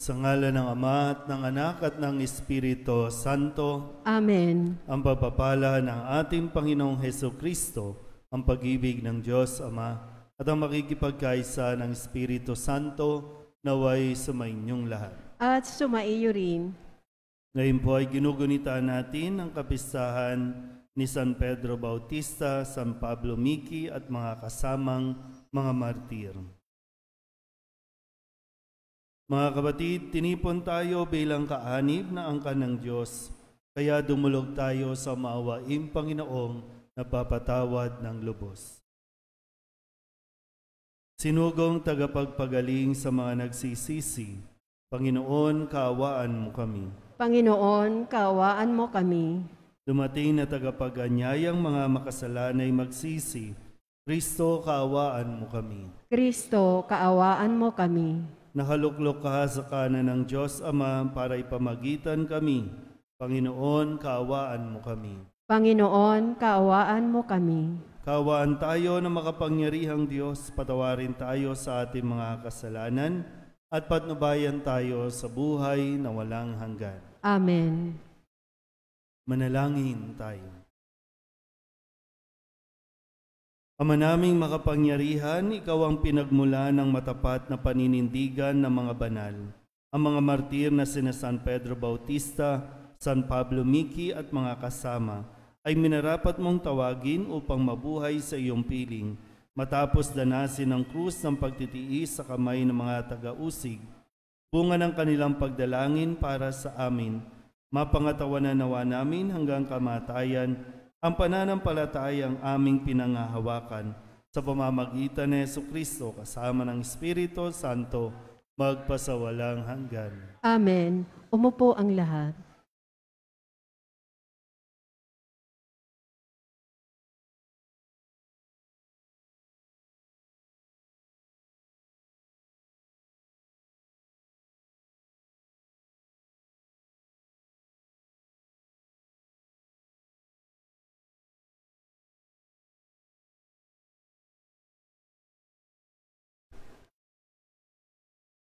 Sa ngalan ng Ama at ng Anak at ng Espiritu Santo. Amen. Ang pagpapala ng ating Panginoong Hesukristo, ang pag-ibig ng Diyos Ama, at ang makikipagkaisa ng Espiritu Santo naway sumainyong lahat. At sumaiyo rin. Ngayon po ay ginugunita natin ang kapistahan ni San Pedro Bautista, San Pablo Miki at mga kasamang mga martir. Mga kapatid, tinipon tayo bilang kaanib na angkan ng Diyos, kaya dumulog tayo sa maawaing Panginoong napapatawad ng lubos. Sinugong tagapagpagaling sa mga nagsisisi, Panginoon, kaawaan mo kami. Panginoon, kaawaan mo kami. Dumating na tagapag-anyayang mga makasalanay magsisi, Kristo, kaawaan mo kami. Kristo, kaawaan mo kami. Nakaluklok ka sa kanan ng Diyos Ama para ipamagitan kami. Panginoon, kaawaan mo kami. Panginoon, kaawaan mo kami. Kaawaan tayo na makapangyarihang Diyos, patawarin tayo sa ating mga kasalanan at patnubayan tayo sa buhay na walang hanggan. Amen. Manalangin tayo. Ama naming makapangyarihan, ikaw ang pinagmula ng matapat na paninindigan ng mga banal. Ang mga martir na sina San Pedro Bautista, San Pablo Miki at mga kasama ay minarapat mong tawagin upang mabuhay sa iyong piling, matapos danasin ang krus ng pagtitiis sa kamay ng mga taga-usig. Bunga ng kanilang pagdalangin para sa amin, mapangatawanan nawa namin hanggang kamatayan ang pananampalatayang aming pinangahawakan sa pamamagitan ni Jesucristo kasama ng Espiritu Santo magpasawalang hanggan. Amen. Umupo ang lahat.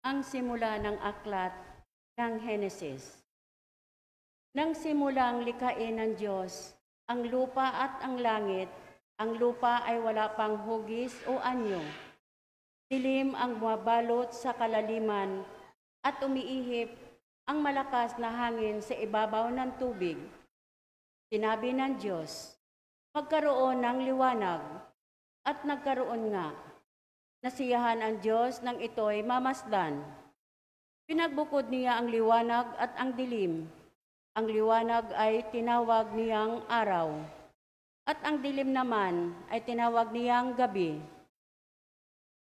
Ang simula ng aklat ng Henesis. Nang simulang likhain ng Diyos ang lupa at ang langit, ang lupa ay wala pang hugis o anyo. Dilim ang bumabalot sa kalaliman at umiihip ang malakas na hangin sa ibabaw ng tubig. Sinabi ng Diyos, magkaroon ng liwanag, at nagkaroon nga. Nasiyahan ang Diyos nang ito'y mamasdan. Pinagbukod niya ang liwanag at ang dilim. Ang liwanag ay tinawag niyang araw, at ang dilim naman ay tinawag niyang gabi.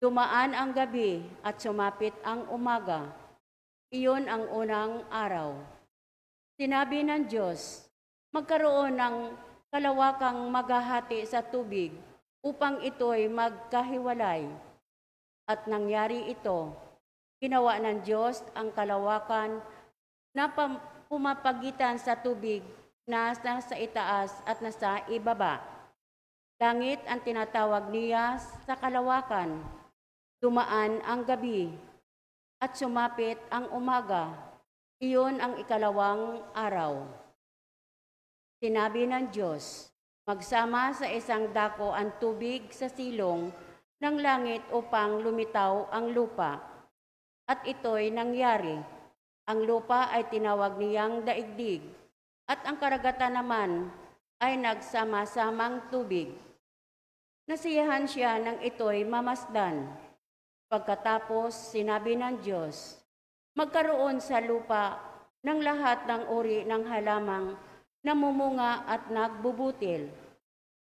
Dumaan ang gabi at sumapit ang umaga. Iyon ang unang araw. Sinabi ng Diyos, magkaroon ng kalawakang maghahati sa tubig upang ito'y magkahiwalay. At nangyari ito, ginawa ng Diyos ang kalawakan na pumapagitan sa tubig na nasa itaas at nasa ibaba. Langit ang tinatawag niya sa kalawakan. Dumaan ang gabi at sumapit ang umaga. Iyon ang ikalawang araw. Sinabi ng Diyos, magsama sa isang dako ang tubig sa silong ng langit upang lumitaw ang lupa. At ito'y nangyari. Ang lupa ay tinawag niyang daigdig, at ang karagatan naman ay nagsama-samang tubig. Nasiyahan siya nang ito'y mamasdan. Pagkatapos, sinabi ng Diyos, magkaroon sa lupa ng lahat ng uri ng halamang namumunga at nagbubutil.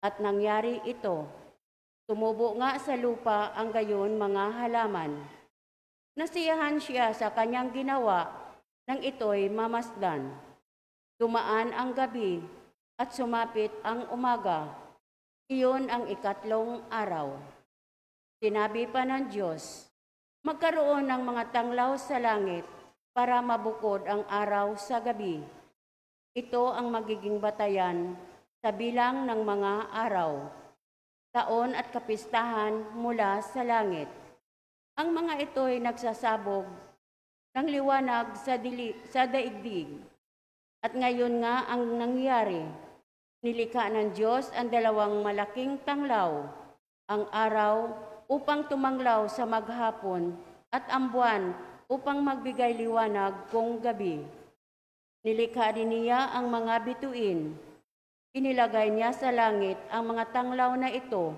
At nangyari ito. Tumubo nga sa lupa ang gayon mga halaman. Nasiyahan siya sa kanyang ginawa nang ito'y mamasdan. Dumaan ang gabi at sumapit ang umaga. Iyon ang ikatlong araw. Sinabi pa ng Diyos, magkaroon ng mga tanglaw sa langit para mabukod ang araw sa gabi. Ito ang magiging batayan sa bilang ng mga araw, taon at kapistahan mula sa langit. Ang mga ito'y nagsasabog ng liwanag sa daigdig. At ngayon nga ang nangyari, nilikha ng Diyos ang dalawang malaking tanglaw, ang araw upang tumanglaw sa maghapon at ang buwan upang magbigay liwanag kung gabi. Nilikha din niya ang mga bituin. Inilagay niya sa langit ang mga tanglaw na ito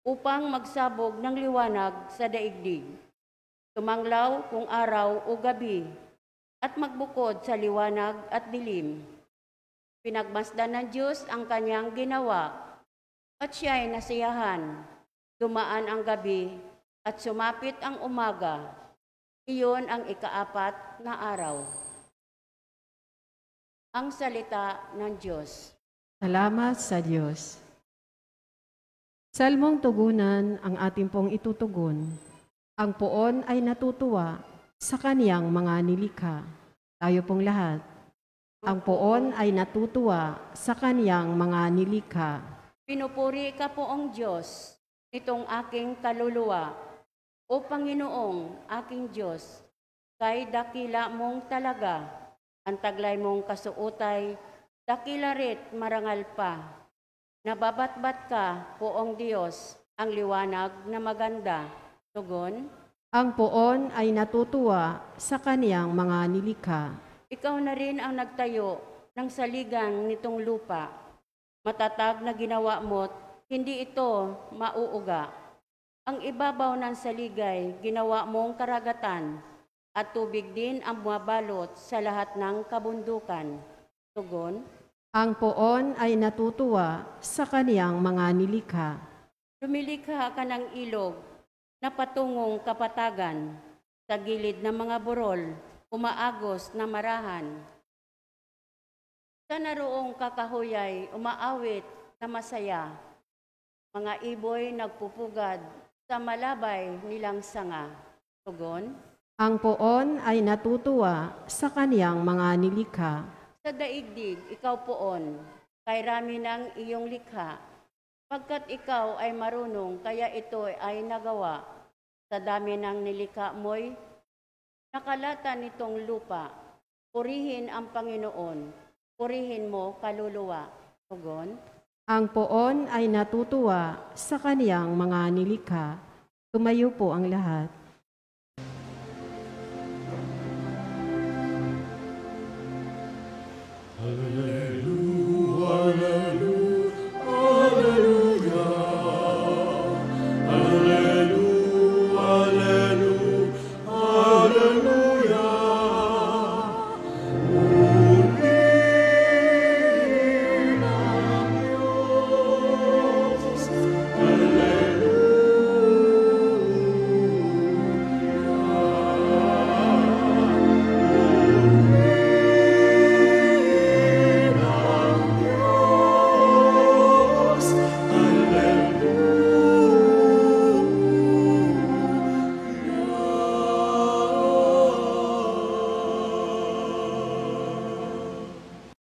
upang magsabog ng liwanag sa daigdig. Tumanglaw kung araw o gabi at magbukod sa liwanag at dilim. Pinagmasdan ng Diyos ang kanyang ginawa at siya'y nasiyahan. Dumaan ang gabi at sumapit ang umaga. Iyon ang ikaapat na araw. Ang salita ng Diyos. Salamat sa Diyos. Salmong tugunan ang ating pong itutugon. Ang poon ay natutuwa sa kaniyang mga nilikha. Tayo pong lahat. Ang poon ay natutuwa sa kaniyang mga nilikha. Pinupuri ka poong Diyos, itong aking kaluluwa. O Panginoong aking Diyos, kay dakila mong talaga, ang taglay mong kasuotay, dakila rit marangal pa. Nababatbat ka, poong Diyos, ang liwanag na maganda. Tugon, Ang poon ay natutuwa sa kaniyang mga nilikha. ikaw na rin ang nagtayo ng saligan nitong lupa. Matatag na ginawa mo't hindi ito mauuga. Ang ibabaw ng saligay, ginawa mong karagatan, at tubig din ang bumabalot sa lahat ng kabundukan. Tugon, Ang poon ay natutuwa sa kaniyang mga nilikha. lumilikha ka ng ilog na patungong kapatagan, sa gilid ng mga burol, umaagos na marahan. Sa naroong kakahuyay, umaawit na masaya, mga iboy nagpupugad sa malabay nilang sanga. Tugon, Ang poon ay natutuwa sa kaniyang mga nilikha. sa daigdig, ikaw poon, kay rami ng iyong likha. Pagkat ikaw ay marunong, kaya ito ay nagawa. Sa dami ng nilikha mo'y nakalata nitong lupa. Purihin ang Panginoon, purihin mo kaluluwa. Tugon, Ang poon ay natutuwa sa kaniyang mga nilikha. Tumayo po ang lahat.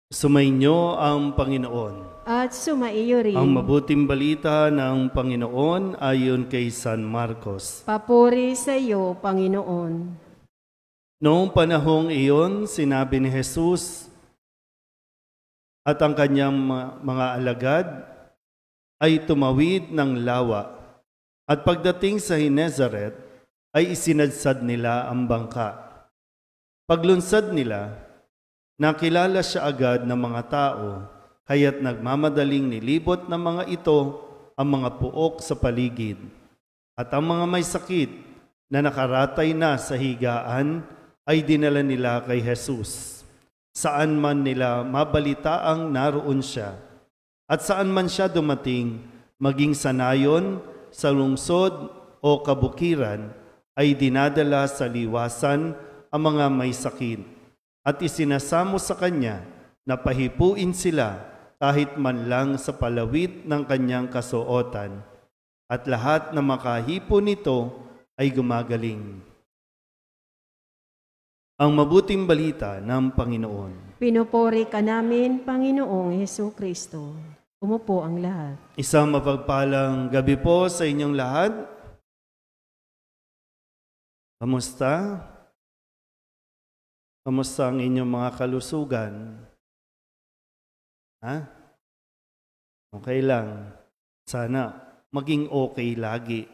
Sumainyo ang Panginoon. At sumaiyo rin. Ang mabuting balita ng Panginoon ayon kay San Marcos. Papuri sa iyo, Panginoon. Noong panahong iyon, sinabi ni Jesus at ang kanyang mga alagad ay tumawid ng lawa. At pagdating sa Genesaret, ay isinadsad nila ang bangka. Paglunsad nila, nakilala siya agad ng mga tao, kaya't nagmamadaling nilibot ng mga ito ang mga puok sa paligid. At ang mga may sakit na nakaratay na sa higaan ay dinala nila kay Jesus. Saan man nila mabalitaang naroon siya, at saan man siya dumating, maging sa nayon, sa lungsod o kabukiran, ay dinadala sa liwasan ang mga may sakit. At isinasamo sa kanya na pahipuin sila kahit man lang sa palawit ng kanyang kasuotan. At lahat na makahipo nito ay gumagaling. Ang mabuting balita ng Panginoon. Pinupuri ka namin, Panginoong Hesukristo. Umupo ang lahat. Isang mapagpalang gabi po sa inyong lahat. Kamusta? Kamusta ang inyong mga kalusugan? Ha? Okay lang. Sana maging okay lagi.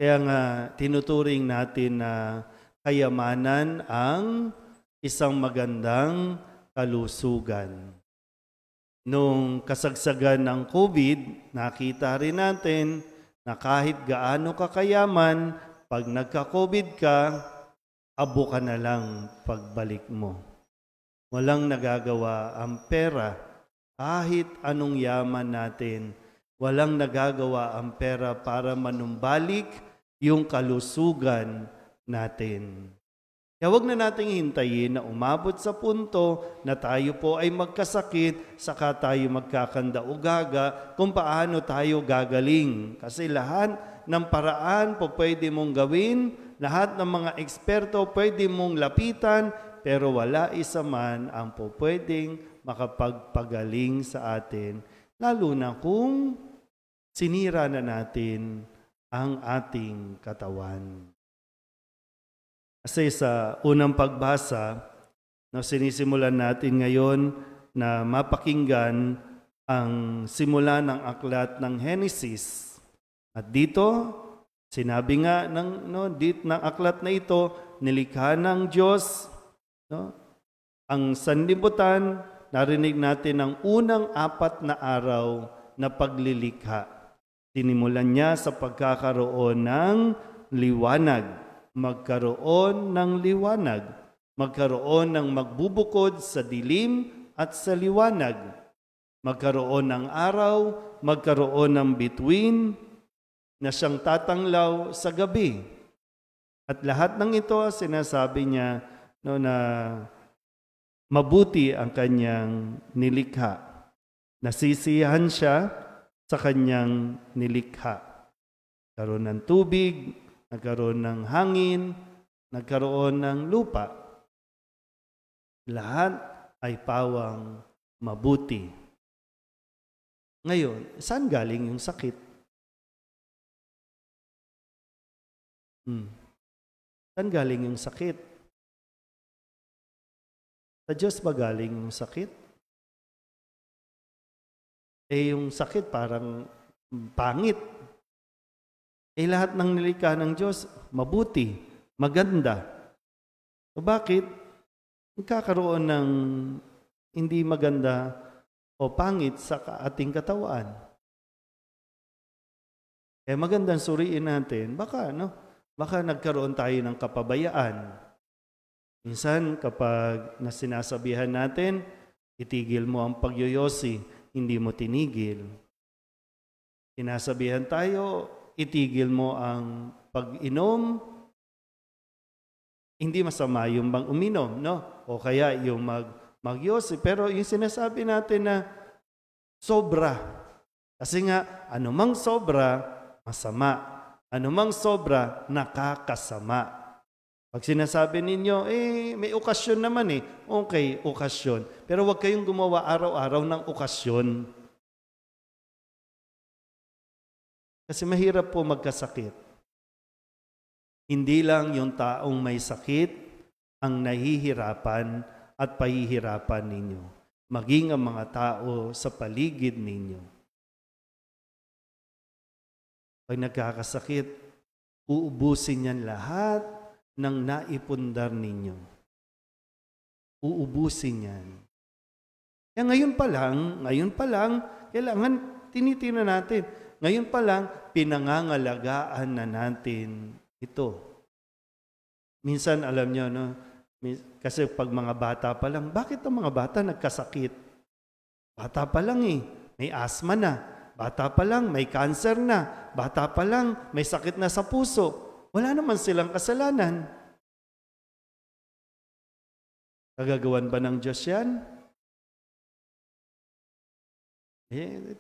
Kaya nga tinuturing natin na kayamanan ang isang magandang kalusugan. Nung kasagsagan ng COVID, nakita rin natin na kahit gaano ka kayaman, pag nagka-COVID ka, abo ka na lang pagbalik mo. Walang nagagawa ang pera. Kahit anong yaman natin, walang nagagawa ang pera para manumbalik yung kalusugan natin. Kaya huwag na nating hintayin na umabot sa punto na tayo po ay magkasakit, saka tayo magkakanda-ugaga kung paano tayo gagaling. Kasi lahat ng paraan po pwede mong gawin, lahat ng mga eksperto pwede mong lapitan, pero wala isa man ang po pwedeng makapagpagaling sa atin, lalo na kung sinira na natin ang ating katawan. Kasi sa unang pagbasa, na sinisimulan natin ngayon na mapakinggan ang simula ng aklat ng Henesis. At dito, sinabi nga ng aklat na ito, nilikha ng Diyos, ang sanlibutan, narinig natin ang unang 4 na araw na paglilikha. Sinimulan niya sa pagkakaroon ng liwanag. Magkaroon ng liwanag. Magkaroon ng magbubukod sa dilim at sa liwanag. Magkaroon ng araw, magkaroon ng bituin na siyang tatanglaw sa gabi. At lahat ng ito, sinasabi niya na mabuti ang kanyang nilikha. Nasisiyahan siya sa kanyang nilikha. Nagkaroon ng tubig, nagkaroon ng hangin, nagkaroon ng lupa. Lahat ay pawang mabuti. Ngayon, saan galing yung sakit? Saan galing yung sakit? Sa Diyos ba galing yung sakit? Yung sakit parang pangit. Lahat ng nilikha ng Diyos, mabuti, maganda. So bakit magkakaroon ng hindi maganda o pangit sa ating katawan? Magandang suriin natin, baka nagkaroon tayo ng kapabayaan. Minsan kapag nasinasabihan natin, itigil mo ang pagyoyosi, hindi mo tinigil. Sinasabihan tayo, itigil mo ang pag-inom, hindi masama yung bang uminom, no? O kaya yung magyosi. Pero yung sinasabi natin na sobra. Kasi nga, anumang sobra, masama. Anumang sobra, nakakasama. Pag sinasabi ninyo, may okasyon naman Okay, okasyon. Pero huwag kayong gumawa araw-araw ng okasyon. Kasi mahirap po magkasakit. Hindi lang yung taong may sakit ang nahihirapan at pahihirapan ninyo. Maging ang mga tao sa paligid ninyo. Pag nagkakasakit, uubusin yan lahat ng naipundar ninyo. Uubusin yan. Kaya ngayon pa lang, kailangan tinitingnan natin. Ngayon pa lang, pinangangalagaan na natin ito. Minsan, alam nyo, kasi pag mga bata pa lang, bakit ang mga bata nagkasakit? Bata pa lang may asthma na. Bata pa lang, may cancer na. Bata pa lang, may sakit na sa puso. Wala naman silang kasalanan. Kagagawan ba ng Diyos yan?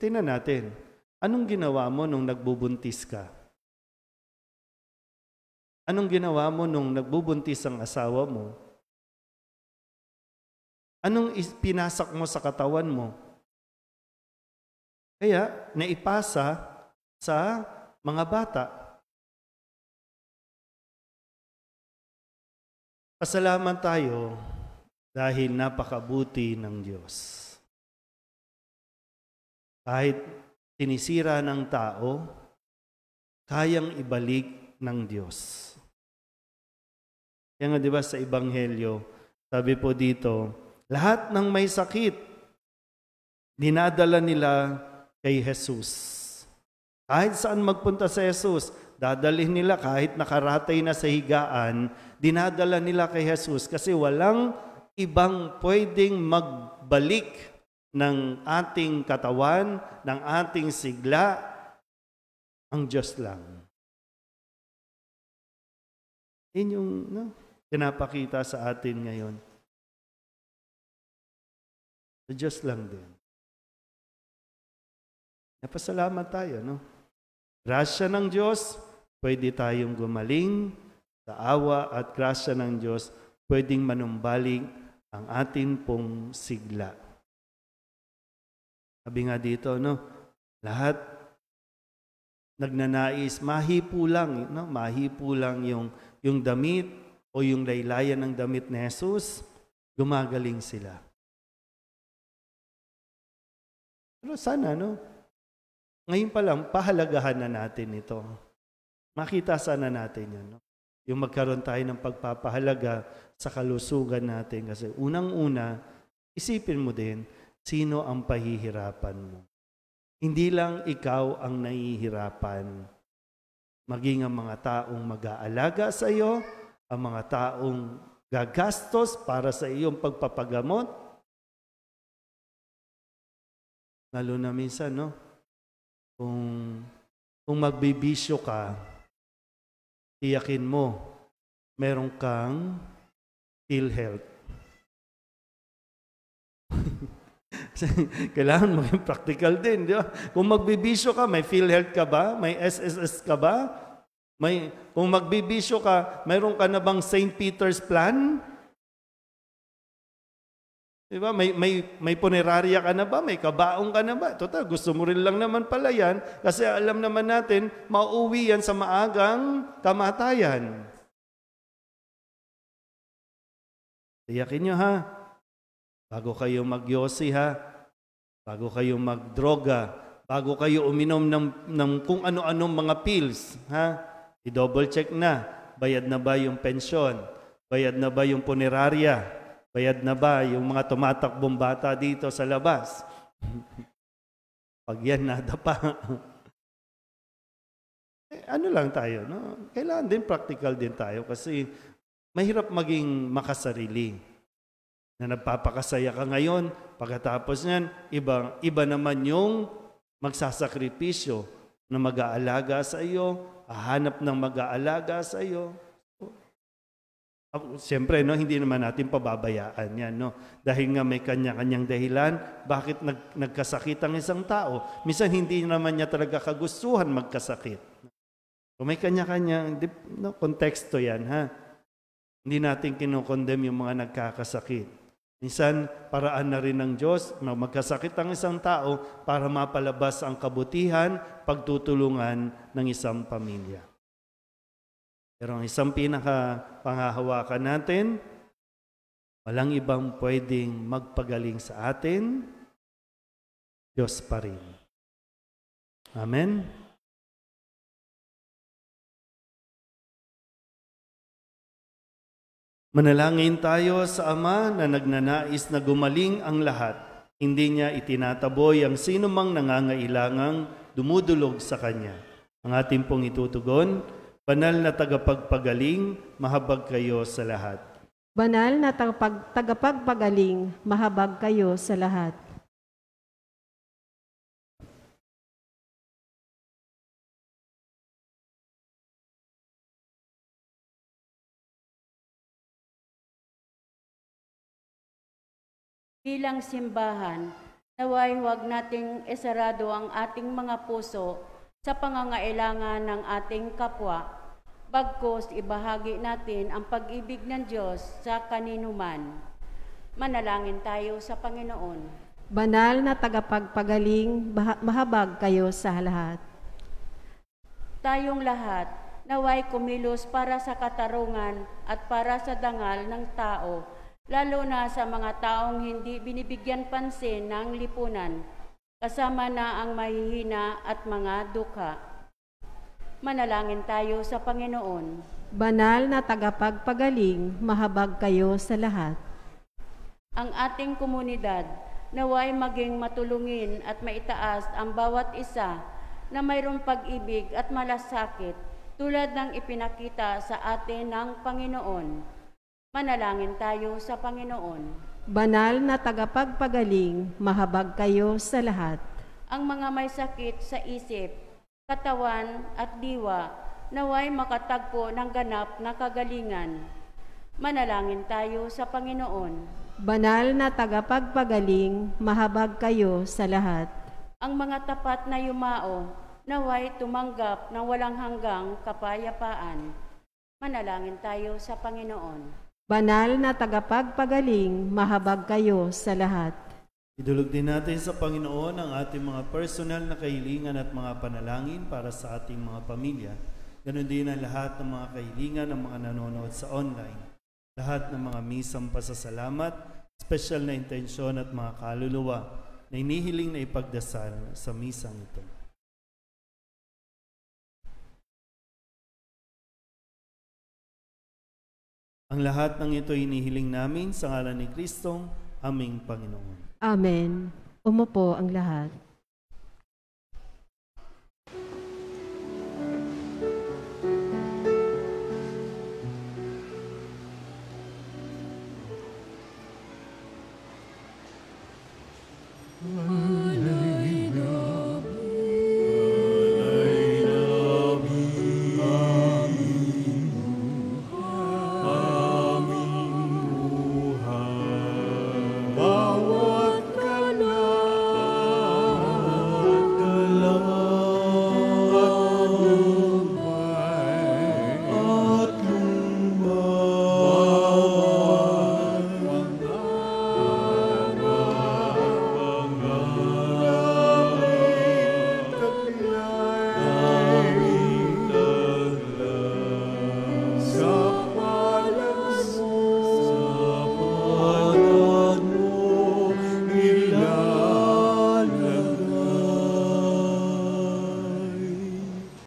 Tingnan natin. Anong ginawa mo nung nagbubuntis ka? Anong ginawa mo nung nagbubuntis ang asawa mo? Anong pinasak mo sa katawan mo? Kaya, naipasa sa mga bata. Pasalamat tayo dahil napakabuti ng Diyos. Kahit sinisira ng tao, kayang ibalik ng Diyos. Kaya nga, di ba, sa Ebanghelyo, sabi po dito, lahat ng may sakit, dinadala nila kay Jesus. Kahit saan magpunta sa Jesus, dadalhin nila kahit nakaratay na sa higaan, dinadala nila kay Jesus kasi walang ibang pwedeng magbalik ng ating katawan, ng ating sigla, ang Diyos lang. Yun yung pinapakita sa atin ngayon. Sa Diyos lang din. Napasalamat tayo, no? Grasya ng Diyos, pwede tayong gumaling. Sa awa at grasya ng Diyos, pwedeng manumbalik ang atin pong sigla. Sabi nga dito, no? Lahat nagnanais, mahipo lang, no? Mahipo lang yung damit o yung laylayan ng damit ni Jesus, gumagaling sila. Pero sana, no? Ngayon pa lang, pahalagahan na natin ito. Makita sana natin yun, no? Yung magkaroon tayo ng pagpapahalaga sa kalusugan natin. Kasi unang-una, isipin mo din, sino ang pahihirapan mo. Hindi lang ikaw ang nahihirapan. Maging ang mga taong mag-aalaga sa iyo, ang mga taong gagastos para sa iyong pagpapagamot. Lalo na minsan, no? Kung magbibisyo ka, tiyakin mo, meron kang PhilHealth. Kailangan maging practical din, di ba? Kung magbibisyo ka, may PhilHealth ka ba? May SSS ka ba? Kung magbibisyo ka, mayroon ka na bang St. Peter's plan? Di ba? May punerarya ka na ba? May kabaong ka na ba? Total, gusto mo rin lang naman pala yan kasi alam naman natin, mauwi yan sa maagang kamatayan. Tiyakin nyo, ha? Bago kayo magyosi, ha? Bago kayo magdroga, bago kayo uminom ng kung ano-anong mga pills, ha? I-double check na. Bayad na ba yung pensyon? Bayad na ba yung punerarya? Bayad na ba yung mga tumatakbong bata dito sa labas? Pag yan, nada pa. Ano lang tayo, no? Kailangan din, practical din tayo kasi mahirap maging makasarili. Na nagpapakasaya ka ngayon, pagkatapos niyan, iba naman yung magsasakripisyo na mag-aalaga sa iyo, hahanap ng mag-aalaga sa iyo. Siyempre, no, hindi naman natin pababayaan yan, no? Dahil nga may kanya-kanyang dahilan, bakit nagkasakit ang isang tao? Minsan hindi naman niya talaga kagustuhan magkasakit. So, may kanya-kanyang konteksto yan, ha? Hindi natin kinukondem yung mga nagkakasakit. Minsan, paraan na rin ng Diyos na magkasakit ang isang tao para mapalabas ang kabutihan, pagtutulungan ng isang pamilya. Pero ang isang pinaka-panghahawakan natin, walang ibang pwedeng magpagaling sa atin, Diyos pa rin. Amen? Manalangin tayo sa Ama na nagnanais na gumaling ang lahat. Hindi niya itinataboy ang sino mang nangangailangang dumudulog sa Kanya. Ang ating pong itutugon, banal na tagapagpagaling, mahabag kayo sa lahat. Banal na tagapagpagaling, mahabag kayo sa lahat. Bilang simbahan, naway huwag nating isarado ang ating mga puso sa pangangailangan ng ating kapwa. Bagkus, ibahagi natin ang pag-ibig ng Diyos sa kaninuman. Manalangin tayo sa Panginoon. Banal na tagapagpagaling, mahabag kayo sa lahat. Tayong lahat, naway kumilos para sa katarungan at para sa dangal ng tao, lalo na sa mga taong hindi binibigyan pansin ng lipunan, kasama na ang mahihina at mga dukha. Manalangin tayo sa Panginoon. Banal na tagapagpagaling, mahabag kayo sa lahat. Ang ating komunidad, naway maging matulungin at maitaas ang bawat isa na mayroong pag-ibig at malasakit tulad ng ipinakita sa atin ng Panginoon. Manalangin tayo sa Panginoon. Banal na tagapagpagaling, mahabag kayo sa lahat. Ang mga may sakit sa isip, katawan at diwa, naway makatagpo ng ganap na kagalingan. Manalangin tayo sa Panginoon. Banal na tagapagpagaling, mahabag kayo sa lahat. Ang mga tapat na yumao, naway tumanggap ng walang hanggang kapayapaan. Manalangin tayo sa Panginoon. Banal na tagapagpagaling, mahabag kayo sa lahat. Idulog din natin sa Panginoon ang ating mga personal na kahilingan at mga panalangin para sa ating mga pamilya. Ganon din ang lahat ng mga kahilingan ng mga nanonood sa online. Lahat ng mga misang pasasalamat, special na intensyon at mga kaluluwa na inihiling na ipagdasal sa misang ito. Ang lahat ng ito inihiling namin sa ngalan ni Kristong aming Panginoon. Amen. Umupo ang lahat.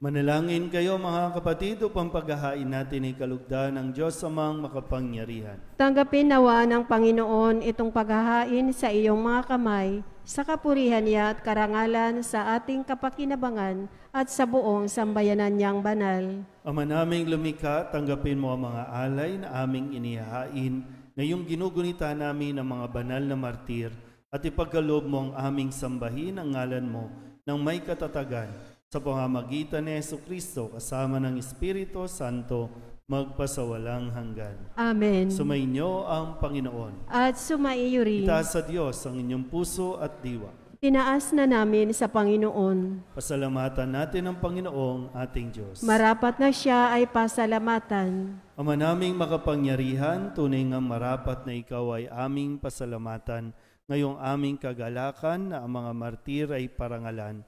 Manalangin kayo mga kapatid upang paghahain natin ay kalugdan ng Diyos amang makapangyarihan. Tanggapin nawa ng Panginoon itong paghahain sa iyong mga kamay, sa kapurihan niya at karangalan sa ating kapakinabangan at sa buong sambayanan niyang banal. Ama naming lumikha, tanggapin mo ang mga alay na aming inihahain, ngayong ginugunita namin ang mga banal na martir, at ipagkaloob mo ang aming sambahin ang ngalan mo ng may katatagan, sa pamamagitan ni Jesucristo kasama ng Espiritu Santo, magpasawalang hanggan. Amen. Sumainyo ang Panginoon. At sumaiyo rin. Itaas sa Diyos ang inyong puso at diwa. Tinaas na namin sa Panginoon. Pasalamatan natin ang Panginoong ating Diyos. Marapat na siya ay pasalamatan. Ama naming makapangyarihan, tunay ngang marapat na ikaw ay aming pasalamatan. Ngayong aming kagalakan na ang mga martir ay parangalan.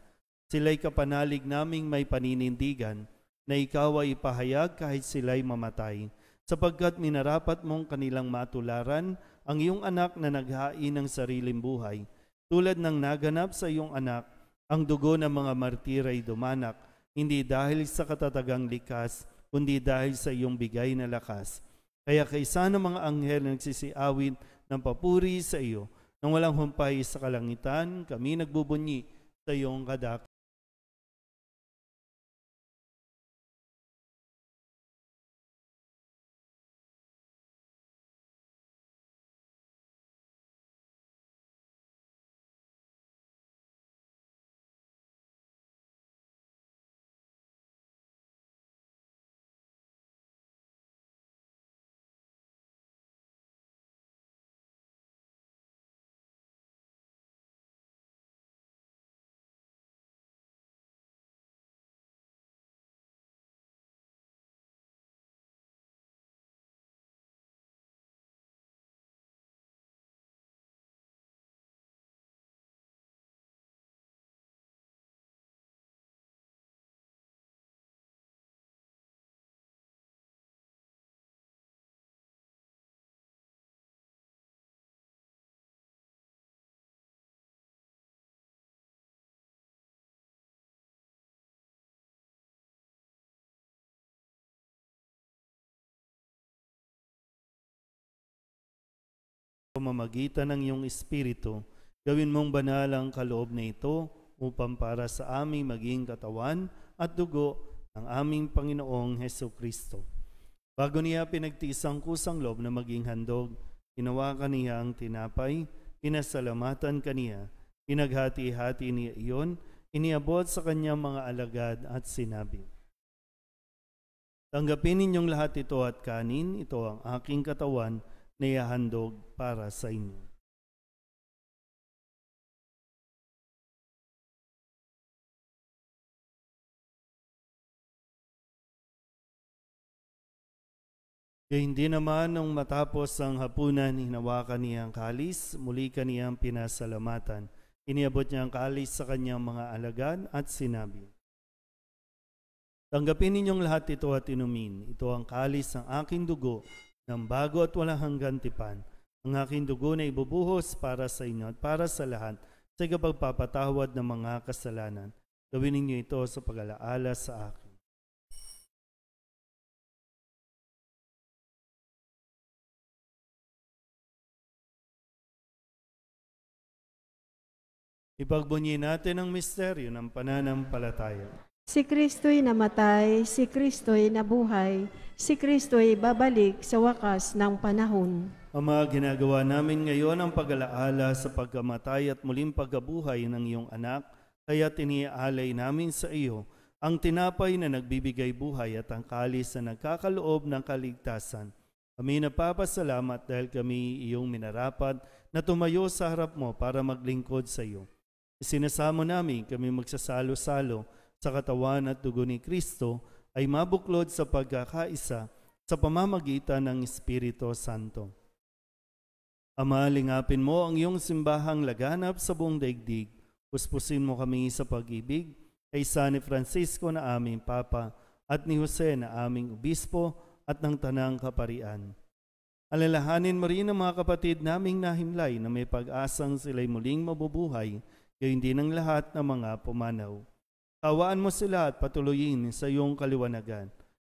Sila'y kapanalig naming may paninindigan, na ikaw ay ipahayag kahit sila'y mamatay, sapagkat minarapat mong kanilang matularan ang iyong anak na naghain ng sariling buhay. Tulad ng naganap sa iyong anak, ang dugo ng mga martir ay dumanak, hindi dahil sa katatagang likas, kundi dahil sa iyong bigay na lakas. Kaya kaysa ng mga anghel na nagsisiawit ng papuri sa iyo, nang walang humpay sa kalangitan, kami nagbubunyi sa iyong kadak. pamamagitan ng iyong Espiritu, gawin mong banal ang kaloob na ito upang para sa aming maging katawan at dugo ng aming Panginoong Heso Kristo. Bago niya pinagtiis ang kusang loob na maging handog, hinawakan niya ang tinapay, pinasalamatan kaniya, pinaghati-hati niya iyon, iniabot sa kanyang mga alagad at sinabi, "Tanggapin ninyong lahat ito at kanin, ito ang aking katawan na ihahandog para sa inyo." Hindi naman nung matapos ang hapunan, hinawakan niya ang kalis, muli kaniyang pinasalamatan. Iniabot niya ang kalis sa kanyang mga alagad at sinabi, "Tanggapin ninyong lahat ito at inumin. Ito ang kalis ng aking dugo ng bago at walang hanggang tipan. Ang aking dugo na ibubuhos para sa inyo at para sa lahat sa ikapagpapatawad ng mga kasalanan. Gawin ninyo ito sa pag-alaala sa akin." Ipagbunyi natin ang misteryo ng pananampalataya. Si Kristo'y namatay, si Kristo'y nabuhay, si Kristo'y babalik sa wakas ng panahon. Ama, ginagawa namin ngayon ang pag-alaala sa pagkamatay at muling pagkabuhay ng iyong anak, kaya tiniaalay namin sa iyo ang tinapay na nagbibigay buhay at ang kalis na nagkakaloob ng kaligtasan. Kami napapasalamat dahil kami iyong minarapat na tumayo sa harap mo para maglingkod sa iyo. Isinasamo namin kami magsasalo-salo sa katawan at dugo ni Kristo ay mabuklod sa pagkakaisa sa pamamagitan ng Espiritu Santo. Ama, lingapin mo ang iyong simbahang laganap sa buong daigdig. Puspusin mo kami sa pag-ibig kay San Francisco na aming Papa at ni Jose na aming Obispo at ng Tanang Kaparian. Alalahanin mo rin ang mga kapatid naming nahimlay na may pag-asang sila'y muling mabubuhay, gayon din ang lahat ng mga pumanaw. Kawaan mo sila at patuloyin sa iyong kaliwanagan.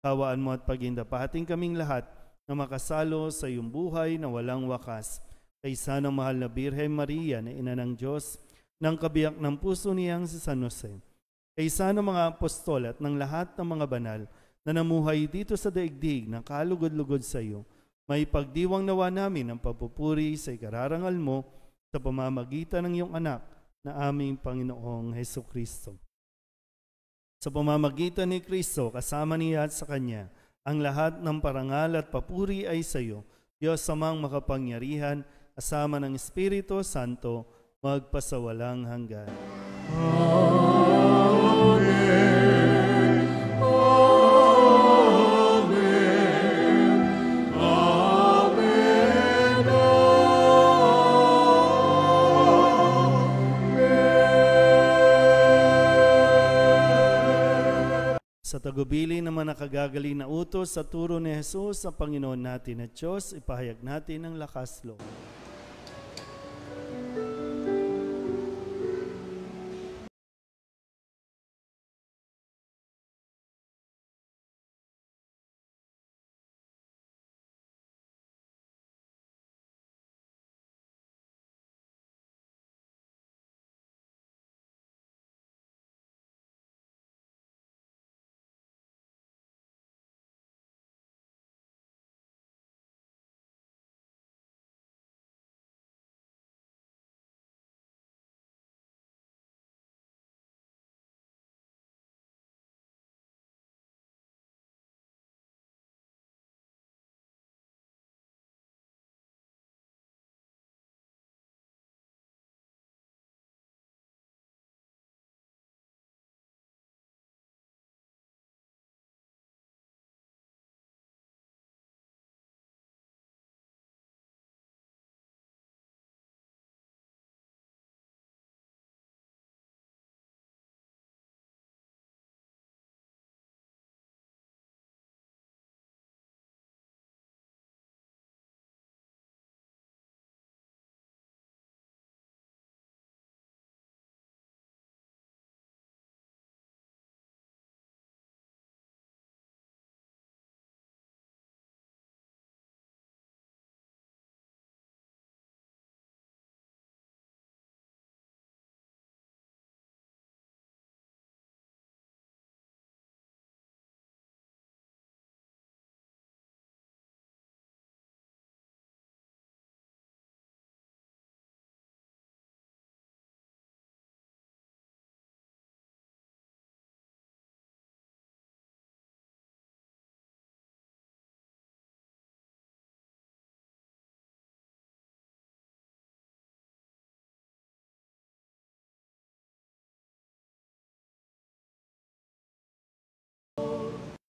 Kawaan mo at pagindapating kaming lahat na makasalo sa iyong buhay na walang wakas. Kaysa ng mahal na Birhen Maria na ina ng Diyos, ng kabiyak ng puso niyang si San Jose. Kaysa ng mga apostol at ng lahat ng mga banal na namuhay dito sa daigdig na kalugod-lugod sa iyo, may pagdiwang nawa namin ang pagpupuri sa ikararangal mo sa pamamagitan ng iyong anak na aming Panginoong Heso Kristo. Sa pamamagitan ni Kristo, kasama niya at sa Kanya, ang lahat ng parangal at papuri ay sa iyo, Diyos Amang makapangyarihan, kasama ng Espiritu Santo, magpasawalang hanggan. Sa tagubili naman nakagagaling na utos sa turo ni Jesus sa Panginoon natin at Diyos, ipahayag natin ang lakas loob.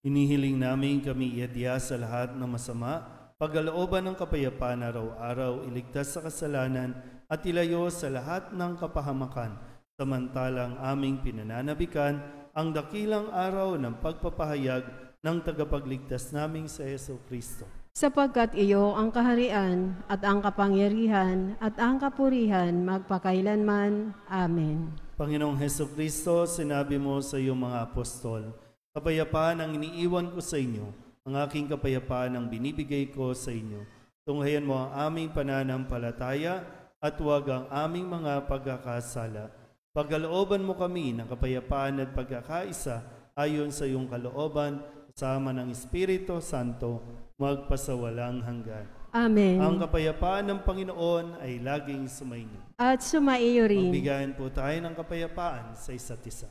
Inihiling namin kami iadya sa lahat ng masama, pagkalooban ng kapayapaan araw-araw, iligtas sa kasalanan at ilayo sa lahat ng kapahamakan, samantalang aming pinananabikan ang dakilang araw ng pagpapahayag ng tagapagligtas naming sa Heso Kristo. Sapagkat iyo ang kaharian at ang kapangyarihan at ang kapurihan magpakailanman. Amen. Panginoong Heso Kristo, sinabi mo sa iyong mga apostol, kapayapaan ang iniiwan ko sa inyo, ang aking kapayapaan ang binibigay ko sa inyo. Tunghayan mo ang aming pananampalataya at huwag ang aming mga pagkakasala. Pagkalooban mo kami ng kapayapaan at pagkakaisa ayon sa iyong kalooban, kasama ng Espiritu Santo, magpasawalang hanggan. Amen. Ang kapayapaan ng Panginoon ay laging sumainyo. At sumaiyo rin. Magbigayan po tayo ng kapayapaan sa isa't isa.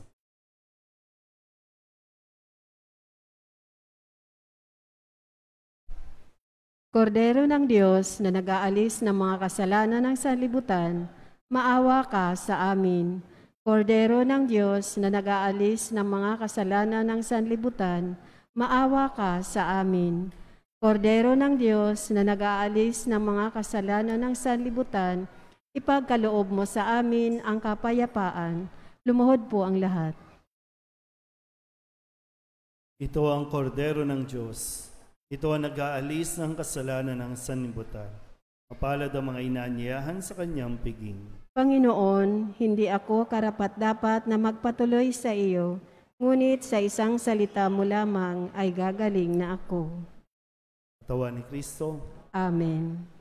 Kordero ng Diyos na nag-aalis ng mga kasalanan ng sanlibutan, maawa ka sa amin. Kordero ng Diyos na nag-aalis ng mga kasalanan ng sanlibutan, maawa ka sa amin. Kordero ng Diyos na nag-aalis ng mga kasalanan ng sanlibutan, ipagkaloob mo sa amin ang kapayapaan. Lumuhod po ang lahat. Ito ang kordero ng Diyos. Ito ang nag-aalis ng kasalanan ng sanlibutan. Mapalad ang mga inaanyayahan sa kanyang piging. Panginoon, hindi ako karapat-dapat na magpatuloy sa iyo, ngunit sa isang salita mo lamang ay gagaling na ako. Katawan ni Kristo. Amen.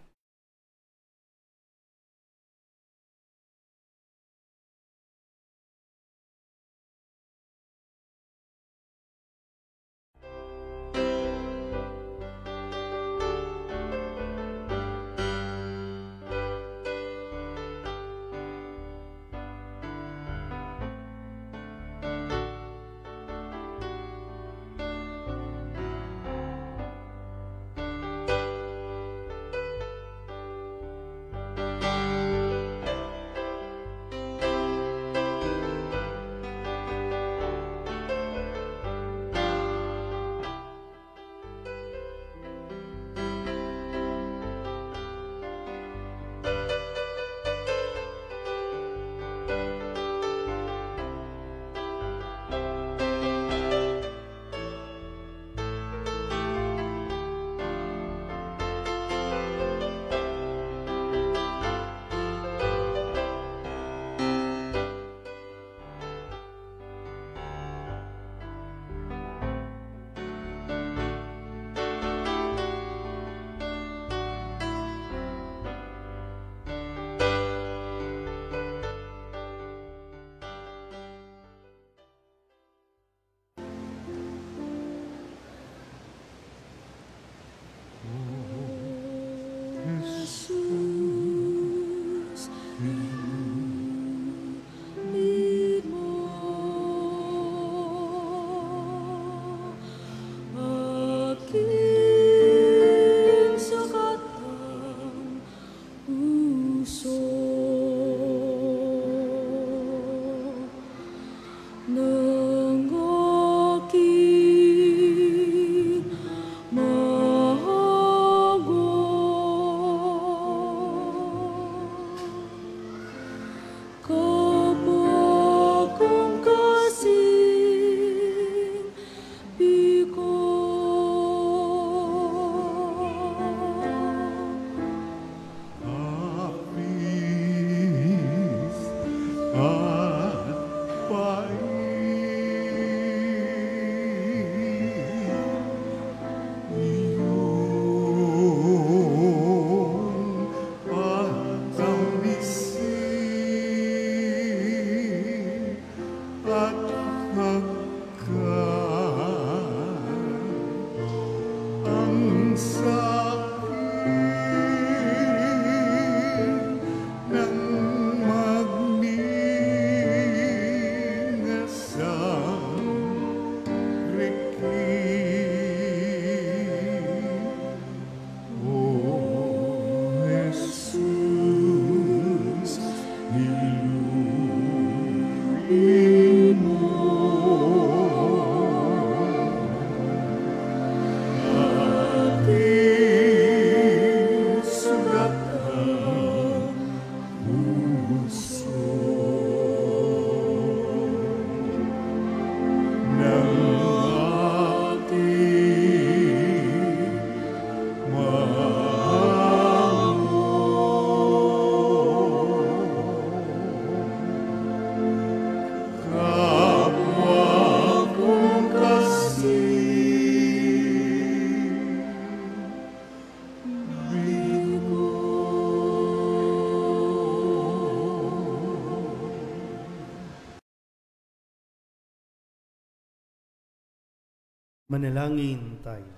Manalangin tayo.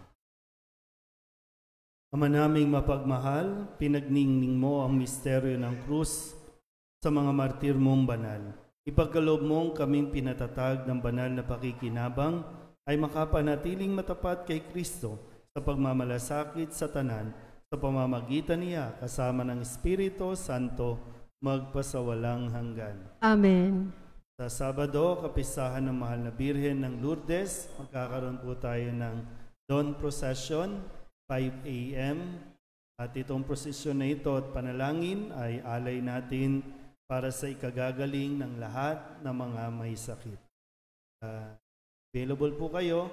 Ama naming mapagmahal, pinagningning mo ang misteryo ng krus sa mga martir mong banal. Ipagkaloob mong kaming pinatatag ng banal na pakikinabang ay makapanatiling matapat kay Kristo sa pagmamalasakit sa tanan sa pamamagitan niya kasama ng Espiritu Santo magpasawalang hanggan. Amen. Sa Sabado, kapistahan ng Mahal na Birhen ng Lourdes, magkakaroon po tayo ng dawn procession, 5 a.m. At itong prosesyon na ito at panalangin ay alay natin para sa ikagagaling ng lahat ng mga may sakit. Available po kayo,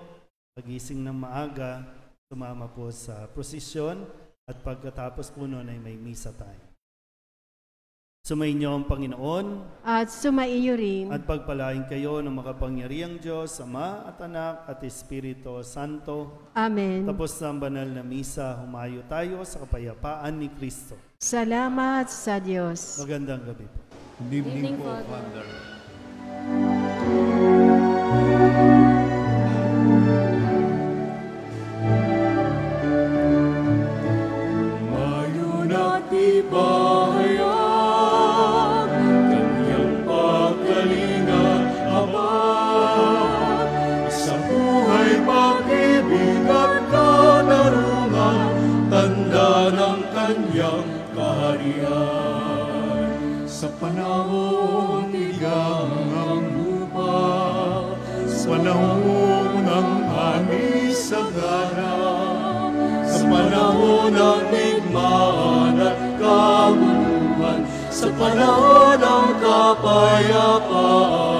pagising ng maaga, sumama po sa prosesyon at pagkatapos po noon ay may misa tayo. Sumainyo ang Panginoon At sumaiyo rin. at pagpalain kayo ng makapangyarihang Diyos, Ama at Anak at Espiritu Santo. Amen. Tapos ng banal na misa, humayo tayo sa kapayapaan ni Kristo. Salamat sa Diyos. Magandang gabi po. Good evening po, Father. Mayon at ibahayag kanyang pagkalinga, Ama, sa buhay, pag-ibig at katarungan, tanda ng kanyang kaharian. Sa panahon tigang ng lupa, sa panahon ng ani sa gana, sa panahon ng digmaan at kabuluhan, sa panahon ng kapayapaan.